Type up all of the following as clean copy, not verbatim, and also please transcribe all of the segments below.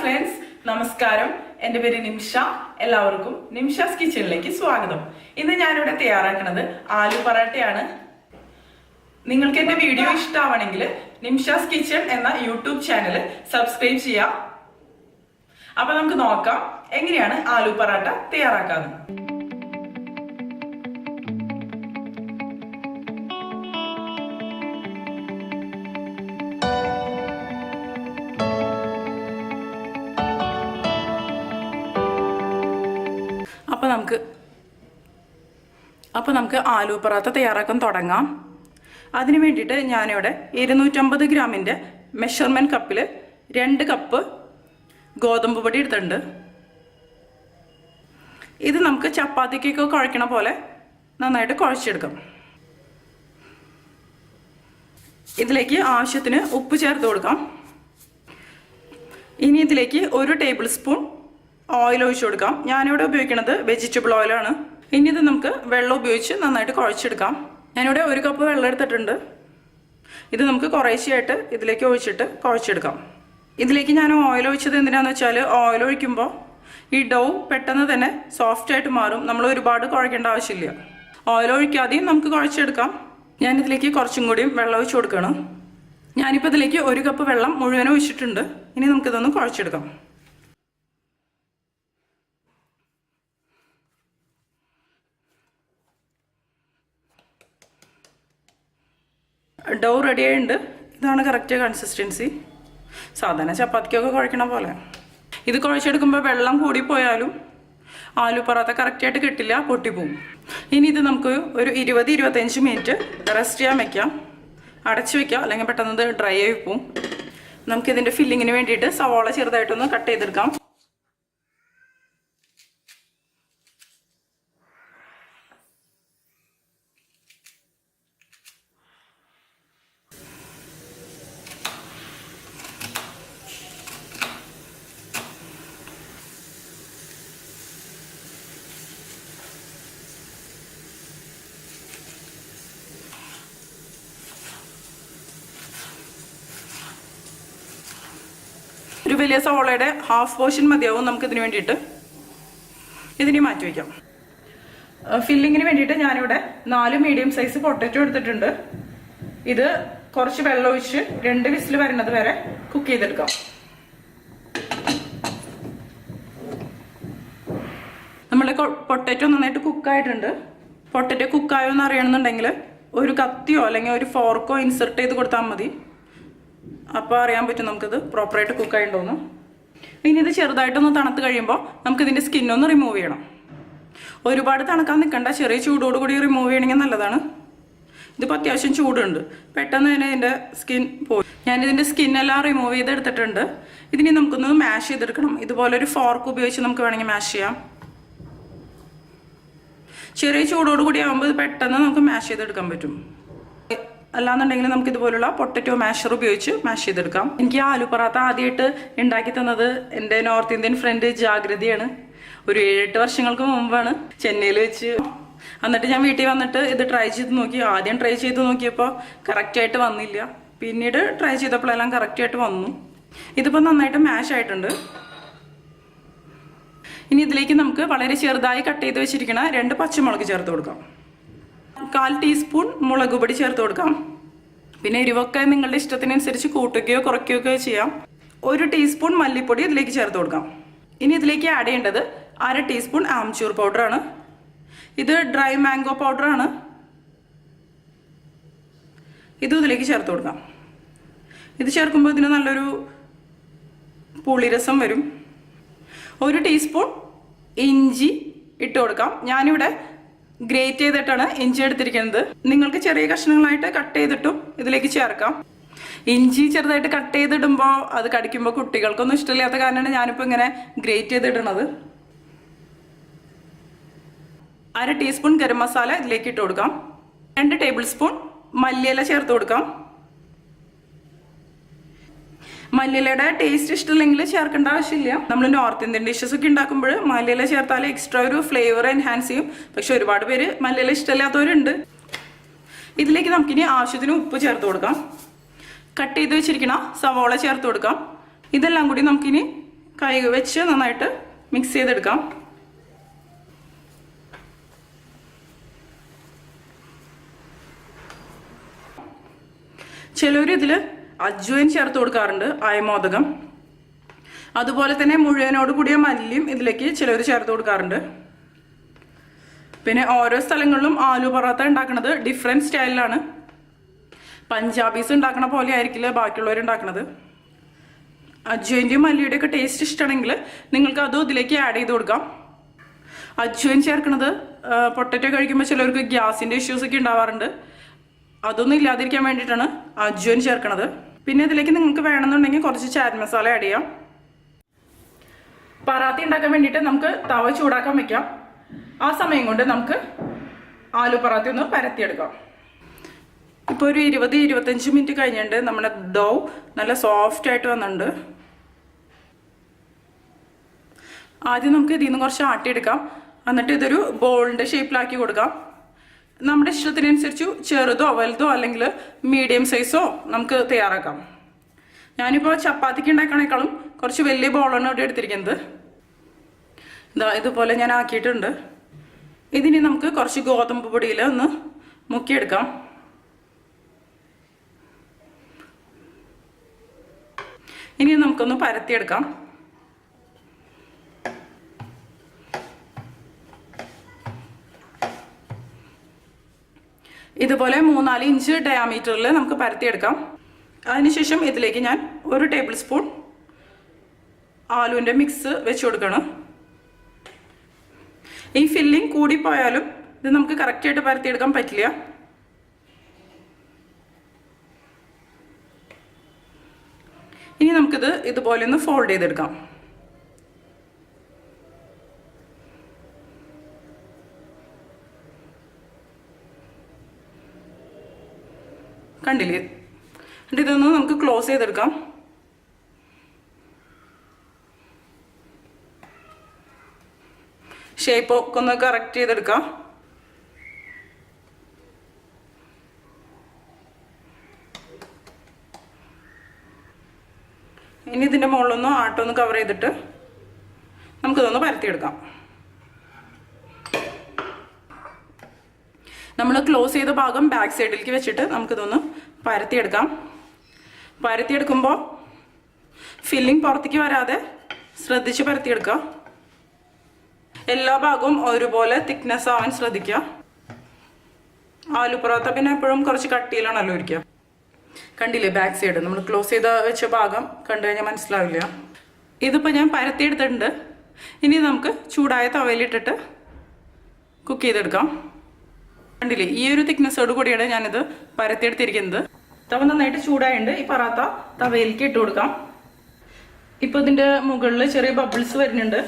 Friends, നമസ്കാരം. എൻ്റെ പേര് നിംഷ. എല്ലാവർക്കും നിംഷാസ് കിച്ചണിലേക്ക് സ്വാഗതം. ഇന്ന് ഞാനിവിടെ തയ്യാറാക്കുന്നത് ആലു പറാട്ടയാണ്. നിങ്ങൾക്ക് എൻ്റെ വീഡിയോ ഇഷ്ടമാവണമെങ്കിൽ നിംഷാസ് കിച്ചൺ എന്ന യൂട്യൂബ് ചാനൽ സബ്സ്ക്രൈബ് ചെയ്യാം. അപ്പൊ നമുക്ക് നോക്കാം എങ്ങനെയാണ് ആലു പറാട്ട തയ്യാറാക്കാന്ന്. അപ്പോൾ നമുക്ക് ആലു പറാത്ത തയ്യാറാക്കാൻ തുടങ്ങാം. അതിന് വേണ്ടിയിട്ട് ഞാനിവിടെ 250 ഗ്രാമിൻ്റെ മെഷർമെൻറ്റ് കപ്പിൽ 2 കപ്പ് ഗോതമ്പ് പൊടി എടുത്തിട്ടുണ്ട്. ഇത് നമുക്ക് ചപ്പാത്തിക്കൊക്കെ കുഴക്കണ പോലെ നന്നായിട്ട് കുഴച്ചെടുക്കാം. ഇതിലേക്ക് ആവശ്യത്തിന് ഉപ്പ് ചേർത്ത് കൊടുക്കാം. ഇനി ഇതിലേക്ക് 1 ടേബിൾ സ്പൂൺ ഓയിൽ ഒഴിച്ചു കൊടുക്കാം. ഞാനിവിടെ ഉപയോഗിക്കുന്നത് വെജിറ്റബിൾ ഓയിലാണ്. ഇനി ഇത് നമുക്ക് വെള്ളം ഉപയോഗിച്ച് നന്നായിട്ട് കുഴച്ചെടുക്കാം. ഞാനിവിടെ 1 കപ്പ് വെള്ളം എടുത്തിട്ടുണ്ട്. ഇത് നമുക്ക് കുറേശ്ശെയായിട്ട് ഇതിലേക്ക് ഒഴിച്ചിട്ട് കുഴച്ചെടുക്കാം. ഇതിലേക്ക് ഞാൻ ഓയിൽ ഒഴിച്ചത് എന്തിനാണെന്ന് വെച്ചാൽ ഓയിൽ ഒഴിക്കുമ്പോൾ ഈ ഡൗ പെട്ടെന്ന് തന്നെ സോഫ്റ്റ് ആയിട്ട് മാറും. നമ്മൾ ഒരുപാട് കുഴക്കേണ്ട ആവശ്യമില്ല. ഓയിൽ ഒഴിക്കാതെയും നമുക്ക് കുഴച്ചെടുക്കാം. ഞാനിതിലേക്ക് കുറച്ചും കൂടിയും വെള്ളം ഒഴിച്ച് കൊടുക്കണം. ഞാനിപ്പോൾ ഇതിലേക്ക് 1 കപ്പ് വെള്ളം മുഴുവനും ഒഴിച്ചിട്ടുണ്ട്. ഇനി നമുക്കിതൊന്ന് കുഴച്ചെടുക്കാം. ഡോ റെഡി ആയിട്ടുണ്ട്. ഇതാണ് കറക്റ്റ് കൺസിസ്റ്റൻസി. സാധാരണ ചപ്പാത്തിക്കൊക്കെ കുഴക്കണ പോലെ. ഇത് കുഴച്ചെടുക്കുമ്പോൾ വെള്ളം കൂടിപ്പോയാലും ആലു പറാത്ത കറക്റ്റായിട്ട് കിട്ടില്ല, പൊട്ടിപ്പോവും. ഇനി ഇത് നമുക്ക് ഒരു 20-25 മിനിറ്റ് റെസ്റ്റ് ചെയ്യാൻ വയ്ക്കാം. അടച്ചു വയ്ക്കാം, അല്ലെങ്കിൽ പെട്ടെന്ന് ഡ്രൈ ആയി പോവും. നമുക്കിതിൻ്റെ ഫില്ലിങ്ങിന് വേണ്ടിയിട്ട് സവാള ചെറുതായിട്ടൊന്ന് കട്ട് ചെയ്തെടുക്കാം. ഒരു വലിയ സവാളയുടെ ഹാഫ് പോർഷൻ മതിയാവും നമുക്കിതിന് വേണ്ടിയിട്ട്. ഇതിനെ മാറ്റി വയ്ക്കാം. ഫില്ലിങ്ങിന് വേണ്ടിയിട്ട് ഞാനിവിടെ 4 മീഡിയം സൈസ് പൊട്ടറ്റോ എടുത്തിട്ടുണ്ട്. ഇത് കുറച്ച് വെള്ളം ഒഴിച്ച് 2 വിസിൽ വരുന്നത് വരെ കുക്ക് ചെയ്തെടുക്കാം. നമ്മുടെ പൊട്ടറ്റോ നന്നായിട്ട് കുക്കായിട്ടുണ്ട്. പൊട്ടറ്റോ കുക്കായോ എന്ന് അറിയണമെന്നുണ്ടെങ്കിൽ ഒരു കത്തിയോ അല്ലെങ്കിൽ ഒരു ഫോർക്കോ ഇൻസെർട്ട് ചെയ്ത് കൊടുത്താൽ മതി. അപ്പോൾ അറിയാൻ പറ്റും നമുക്കിത് പ്രോപ്പറായിട്ട് കുക്കായിട്ടുണ്ടോന്ന്. ഇനി ഇത് ചെറുതായിട്ടൊന്ന് തണുത്ത് കഴിയുമ്പോൾ നമുക്കിതിൻ്റെ സ്കിന്നൊന്ന് റിമൂവ് ചെയ്യണം. ഒരുപാട് തണുക്കാൻ നിൽക്കണ്ട, ചെറിയ ചൂടോടുകൂടി റിമൂവ് ചെയ്യണമെങ്കിൽ നല്ലതാണ്. ഇതിപ്പോൾ അത്യാവശ്യം ചൂടുണ്ട്, പെട്ടെന്ന് തന്നെ ഇതിൻ്റെ സ്കിൻ പോയി. ഞാനിതിൻ്റെ സ്കിന്നെല്ലാം റിമൂവ് ചെയ്തെടുത്തിട്ടുണ്ട്. ഇതിനി നമുക്കൊന്ന് മാഷ് ചെയ്തെടുക്കണം. ഇതുപോലൊരു ഫോർക്ക് ഉപയോഗിച്ച് നമുക്ക് വേണമെങ്കിൽ മാഷ് ചെയ്യാം. ചെറിയ ചൂടോടുകൂടി ആകുമ്പോൾ ഇത് പെട്ടെന്ന് നമുക്ക് മാഷ് ചെയ്തെടുക്കാൻ പറ്റും. അല്ലാന്നുണ്ടെങ്കിൽ നമുക്ക് ഇതുപോലുള്ള പൊട്ടറ്റോ മാഷർ ഉപയോഗിച്ച് മാഷ് ചെയ്തെടുക്കാം. എനിക്ക് ആലു പറാത്ത ആദ്യമായിട്ട് ഉണ്ടാക്കി തന്നത് എൻ്റെ നോർത്ത് ഇന്ത്യൻ ഫ്രണ്ട് ജാഗ്രതയാണ്. ഒരു 7-8 വർഷങ്ങൾക്ക് മുമ്പാണ് ചെന്നൈയിൽ വെച്ച്. എന്നിട്ട് ഞാൻ വീട്ടിൽ വന്നിട്ട് ഇത് ട്രൈ ചെയ്ത് നോക്കി. ആദ്യം ട്രൈ ചെയ്ത് നോക്കിയപ്പോൾ കറക്റ്റായിട്ട് വന്നില്ല. പിന്നീട് ട്രൈ ചെയ്തപ്പോഴെല്ലാം കറക്റ്റായിട്ട് വന്നു. ഇതിപ്പോൾ നന്നായിട്ട് മാഷ് ആയിട്ടുണ്ട്. ഇനി ഇതിലേക്ക് നമുക്ക് വളരെ ചെറുതായി കട്ട് ചെയ്ത് വെച്ചിരിക്കുന്ന 2 പച്ചമുളക് ചേർത്ത് കൊടുക്കാം. 1/4 ടീസ്പൂൺ മുളക് പൊടി ചേർത്ത് കൊടുക്കാം. പിന്നെ എരിവൊക്കെ നിങ്ങളുടെ ഇഷ്ടത്തിനനുസരിച്ച് കൂട്ടുകയോ കുറയ്ക്കുകയോ ചെയ്യാം. 1 ടീസ്പൂൺ മല്ലിപ്പൊടി ഇതിലേക്ക് ചേർത്ത് കൊടുക്കാം. ഇനി ഇതിലേക്ക് ആഡ് ചെയ്യേണ്ടത് 1/2 ടീസ്പൂൺ ആംചൂർ പൗഡറാണ്. ഇത് ഡ്രൈ മാംഗോ പൗഡറാണ്. ഇതും ഇതിലേക്ക് ചേർത്ത് കൊടുക്കാം. ഇത് ചേർക്കുമ്പോൾ ഇതിന് നല്ലൊരു പുളിരസം വരും. 1 ടീസ്പൂൺ ഇഞ്ചി ഇട്ട് കൊടുക്കാം. ഞാനിവിടെ ഗ്രേറ്റ് ചെയ്തിട്ടാണ് ഇഞ്ചി എടുത്തിരിക്കുന്നത്. നിങ്ങൾക്ക് ചെറിയ കഷ്ണങ്ങളായിട്ട് കട്ട് ചെയ്തിട്ടും ഇതിലേക്ക് ചേർക്കാം. ഇഞ്ചി ചെറുതായിട്ട് കട്ട് ചെയ്തിടുമ്പോൾ അത് കടിക്കുമ്പോൾ കുട്ടികൾക്കൊന്നും ഇഷ്ടമില്ലാത്ത കാരണമാണ് ഞാനിപ്പോൾ ഇങ്ങനെ ഗ്രേറ്റ് ചെയ്തിടുന്നത്. 1/2 ടീസ്പൂൺ ഗരം മസാല ഇതിലേക്ക് ഇട്ട് കൊടുക്കാം. 2 ടേബിൾ സ്പൂൺ മല്ലിയില ചേർത്ത് കൊടുക്കാം. മല്ലിയിലയുടെ ടേസ്റ്റ് ഇഷ്ടമില്ലെങ്കിൽ ചേർക്കേണ്ട ആവശ്യമില്ല. നമ്മൾ നോർത്ത് ഇന്ത്യൻ ഡിഷസ് ഒക്കെ ഉണ്ടാക്കുമ്പോൾ മല്ലിയില ചേർത്താൽ എക്സ്ട്രാ ഒരു ഫ്ലേവർ എൻഹാൻസ് ചെയ്യും. പക്ഷെ ഒരുപാട് പേര് മല്ലിയില ഇഷ്ടമില്ലാത്തവരുണ്ട്. ഇതിലേക്ക് നമുക്കിനി ആവശ്യത്തിന് ഉപ്പ് ചേർത്ത് കൊടുക്കാം. കട്ട് ചെയ്ത് വെച്ചിരിക്കുന്ന സവോള ചേർത്ത് കൊടുക്കാം. ഇതെല്ലാം കൂടി നമുക്കിനി കൈ വെച്ച് നന്നായിട്ട് മിക്സ് ചെയ്തെടുക്കാം. ചിലർ ഇതിൽ അജ്വൈൻ ചേർത്ത് കൊടുക്കാറുണ്ട്, അയമോദകം. അതുപോലെ തന്നെ മുഴുവനോട് കൂടിയ മല്ലിയും ഇതിലേക്ക് ചിലർ ചേർത്ത് കൊടുക്കാറുണ്ട്. പിന്നെ ഓരോ സ്ഥലങ്ങളിലും ആലു പറാത്ത ഉണ്ടാക്കുന്നത് ഡിഫറെൻറ്റ് സ്റ്റൈലിലാണ്. പഞ്ചാബീസ് ഉണ്ടാക്കണ പോലെ ആയിരിക്കില്ല ബാക്കിയുള്ളവർ ഉണ്ടാക്കുന്നത്. അജ്വൈൻ്റെയും മല്ലിയുടെയും ഒക്കെ ടേസ്റ്റ് ഇഷ്ടമാണെങ്കിൽ നിങ്ങൾക്ക് അതും ഇതിലേക്ക് ആഡ് ചെയ്ത് കൊടുക്കാം. അജ്വൈൻ ചേർക്കുന്നത് പൊട്ടറ്റോ കഴിക്കുമ്പോൾ ചിലർക്ക് ഗ്യാസിൻ്റെ ഇഷ്യൂസ് ഒക്കെ ഉണ്ടാവാറുണ്ട്. അതൊന്നും ഇല്ലാതിരിക്കാൻ വേണ്ടിയിട്ടാണ് അജ്വൈൻ ചേർക്കണത്. പിന്നെ ഇതിലേക്ക് നിങ്ങൾക്ക് വേണമെന്നുണ്ടെങ്കിൽ കുറച്ച് ചാറ്റ് മസാല ആഡ് ചെയ്യാം. പറാത്തി ഉണ്ടാക്കാൻ വേണ്ടിയിട്ട് നമുക്ക് തവ ചൂടാക്കാൻ വെക്കാം. ആ സമയം കൊണ്ട് നമുക്ക് ആലു പറാത്തി ഒന്ന് പരത്തിയെടുക്കാം. ഇപ്പോൾ ഒരു 20-25 മിനിറ്റ് കഴിഞ്ഞിട്ട് നമ്മുടെ ഡോ നല്ല സോഫ്റ്റ് ആയിട്ട് വന്നിട്ടുണ്ട്. ആദ്യം നമുക്ക് ഇതിൽ നിന്ന് കുറച്ച് ആട്ടിയെടുക്കാം. എന്നിട്ട് ഇതൊരു ബോളിൻ്റെ ഷേപ്പിലാക്കി കൊടുക്കാം. നമ്മുടെ ഇഷ്ടത്തിനനുസരിച്ച് ചെറുതോ വലുതോ അല്ലെങ്കിൽ മീഡിയം സൈസോ നമുക്ക് തയ്യാറാക്കാം. ഞാനിപ്പോൾ ചപ്പാത്തിക്ക് ഉണ്ടാക്കണേക്കാളും കുറച്ച് വലിയ ബോളാണ് ഇവിടെ എടുത്തിരിക്കുന്നത്. ഇതുപോലെ ഞാൻ ആക്കിയിട്ടുണ്ട്. ഇതിന് നമുക്ക് കുറച്ച് ഗോതമ്പ് പൊടിയിൽ ഒന്ന് മുക്കിയെടുക്കാം. ഇനി നമുക്കൊന്ന് പരത്തിയെടുക്കാം. ഇതുപോലെ 3-4 ഇഞ്ച് ഡയാമീറ്ററിൽ നമുക്ക് പരത്തിയെടുക്കാം. അതിനുശേഷം ഇതിലേക്ക് ഞാൻ 1 ടേബിൾ സ്പൂൺ ആലുവിൻ്റെ മിക്സ് വെച്ച് കൊടുക്കണം. ഈ ഫില്ലിംഗ് കൂടിപ്പോയാലും ഇത് നമുക്ക് കറക്റ്റായിട്ട് പരത്തിയെടുക്കാൻ പറ്റില്ല. ഇനി നമുക്കിത് ഇതുപോലെ ഒന്ന് ഫോൾഡ് ചെയ്തെടുക്കാം. കണ്ടില്ലേ? എന്നിട്ട് ഇതൊന്ന് നമുക്ക് ക്ലോസ് ചെയ്തെടുക്കാം. ഷേപ്പ് ഒക്കെ ഒന്ന് കറക്റ്റ് ചെയ്തെടുക്കാം. ഇനി ഇതിൻ്റെ മുകളിലൊന്ന് ആട്ടൊന്ന് കവർ ചെയ്തിട്ട് നമുക്കിതൊന്ന് പരത്തിയെടുക്കാം. നമ്മൾ ക്ലോസ് ചെയ്ത ഭാഗം ബാക്ക് സൈഡിലേക്ക് വെച്ചിട്ട് നമുക്കിതൊന്ന് പരത്തിയെടുക്കാം. പരത്തിയെടുക്കുമ്പോൾ ഫില്ലിംഗ് പുറത്തേക്ക് വരാതെ ശ്രദ്ധിച്ച് പരത്തിയെടുക്കുക. എല്ലാ ഭാഗവും ഒരുപോലെ തിക്നെസ് ആവാൻ ശ്രദ്ധിക്കുക. ആലു പറാത്ത പിന്നെ എപ്പോഴും കുറച്ച് കട്ടിയിലാണല്ലോ ഇരിക്കുക. കണ്ടില്ലേ ബാക്ക് സൈഡ് നമ്മൾ ക്ലോസ് ചെയ്ത് വെച്ച ഭാഗം കണ്ടു കഴിഞ്ഞാൽ മനസ്സിലാവില്ല. ഇതിപ്പോൾ ഞാൻ പരത്തിയെടുത്തിട്ടുണ്ട്. ഇനി നമുക്ക് ചൂടായ തവയിലിട്ടിട്ട് കുക്ക് ചെയ്തെടുക്കാം. കണ്ടില്ലേ ഈ ഒരു തിക്നെസ്സോട് കൂടിയാണ് ഞാനിത് പരത്തിയെടുത്തിരിക്കുന്നത്. തവ നന്നായിട്ട് ചൂടായുണ്ട്. ഈ പറാത്ത തവയിലേക്ക് ഇട്ട് കൊടുക്കാം. ഇപ്പോൾ ഇതിൻ്റെ മുകളിൽ ചെറിയ ബബിൾസ് വരുന്നുണ്ട്.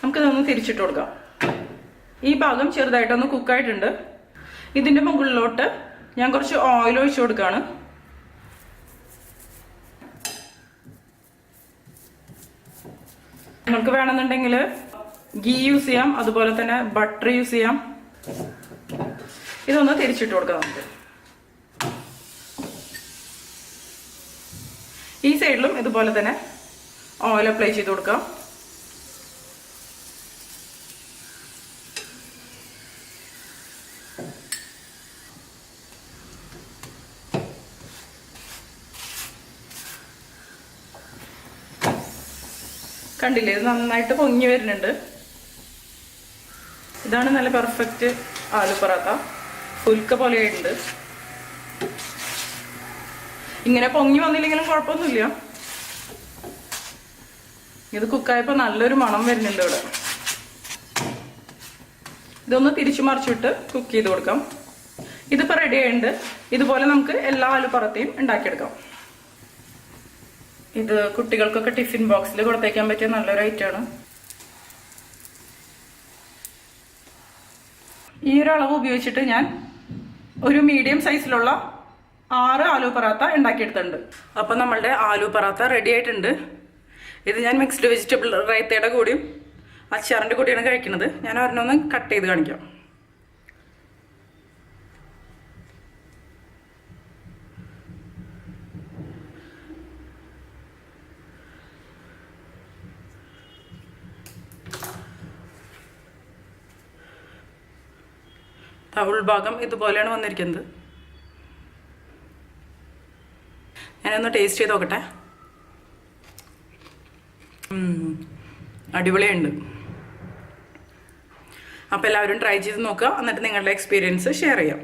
നമുക്കിതൊന്ന് തിരിച്ചിട്ട് കൊടുക്കാം. ഈ ഭാഗം ചെറുതായിട്ടൊന്ന് കുക്കായിട്ടുണ്ട്. ഇതിൻ്റെ മുകളിലോട്ട് ഞാൻ കുറച്ച് ഓയിൽ ഒഴിച്ചു കൊടുക്കുകയാണ്. നിങ്ങൾക്ക് വേണമെന്നുണ്ടെങ്കിൽ ഗീ യൂസ് ചെയ്യാം, അതുപോലെ തന്നെ ബട്ടർ യൂസ് ചെയ്യാം. ഇതൊന്ന് തിരിച്ചിട്ട് കൊടുക്കാം. നമുക്ക് ഈ സൈഡിലും ഇതുപോലെ തന്നെ ഓയിൽ അപ്ലൈ ചെയ്ത് കൊടുക്കാം. കണ്ടില്ലേ ഇത് നന്നായിട്ട് പൊങ്ങി വരുന്നുണ്ട്. ഇതാണ് നല്ല പെർഫെക്റ്റ് ആലു പറാത്ത. ഫുൽക്ക പോലെ ആയിട്ടുണ്ട്. ഇങ്ങനെ പൊങ്ങി വന്നില്ലെങ്കിലും കുഴപ്പമൊന്നുമില്ല. ഇത് കുക്കായപ്പോൾ നല്ലൊരു മണം വരുന്നുണ്ട് ഇവിടെ. ഇതൊന്ന് തിരിച്ചു മറിച്ചിട്ട് കുക്ക് ചെയ്ത് കൊടുക്കാം. ഇതിപ്പോൾ റെഡി ആയിട്ടുണ്ട്. ഇതുപോലെ നമുക്ക് എല്ലാ ആലു പറാത്തയും ഉണ്ടാക്കിയെടുക്കാം. ഇത് കുട്ടികൾക്കൊക്കെ ടിഫിൻ ബോക്സിൽ കൊടുത്തേക്കാൻ പറ്റിയ നല്ലൊരു ഐറ്റമാണ്. ഈ ഒരു അളവ് ഉപയോഗിച്ചിട്ട് ഞാൻ ഒരു മീഡിയം സൈസിലുള്ള 6 ആലു പറാത്ത ഉണ്ടാക്കിയെടുത്തിട്ടുണ്ട്. അപ്പം നമ്മളുടെ ആലു പറാത്ത റെഡി ആയിട്ടുണ്ട്. ഇത് ഞാൻ മിക്സ്ഡ് വെജിറ്റബിൾ റൈത്തയുടെ കൂടിയും അച്ചാറിൻ്റെ കൂടിയാണ് കഴിക്കുന്നത്. ഞാൻ ഒരെണ്ണമൊന്ന് കട്ട് ചെയ്ത് കാണിക്കാം. ഉൾഭാഗം ഇതുപോലെയാണ് വന്നിരിക്കുന്നത്. ഞാനൊന്ന് ടേസ്റ്റ് ചെയ്ത് നോക്കട്ടെ. അടിപൊളിയുണ്ട്. അപ്പോൾ എല്ലാവരും ട്രൈ ചെയ്ത് നോക്കുക, എന്നിട്ട് നിങ്ങളുടെ എക്സ്പീരിയൻസ് ഷെയർ ചെയ്യാം.